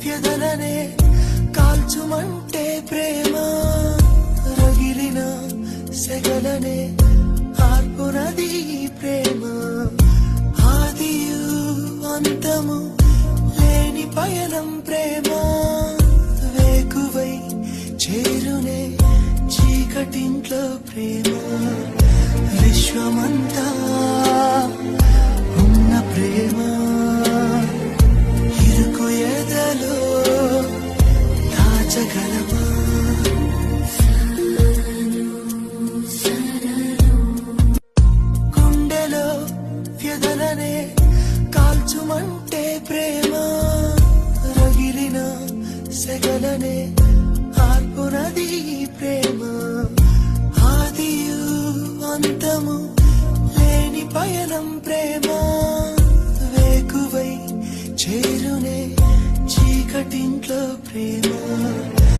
వ్యధలనే కాల్చుమంటే ప్రేమ రగిలిన సెగలనే ఆర్పునది ప్రేమ ఆదియు అంతము లేని పయనం ప్రేమ వేకువై చేరునే చీకటింట్లో ప్రేమ విశ్వమంతా ఉన్న ప్రేమ ఇరుకు ఎదలో దాచగలమా గుండెలో వ్యధలనే కాల్చుమంటే ప్రేమ రగిలిన సెగలనే ఆర్పునది ప్రేమ ఆదియు అంతము లేని పయనం ప్రేమ వేకువై చేరునే చీకటింట్లో ప్రేమ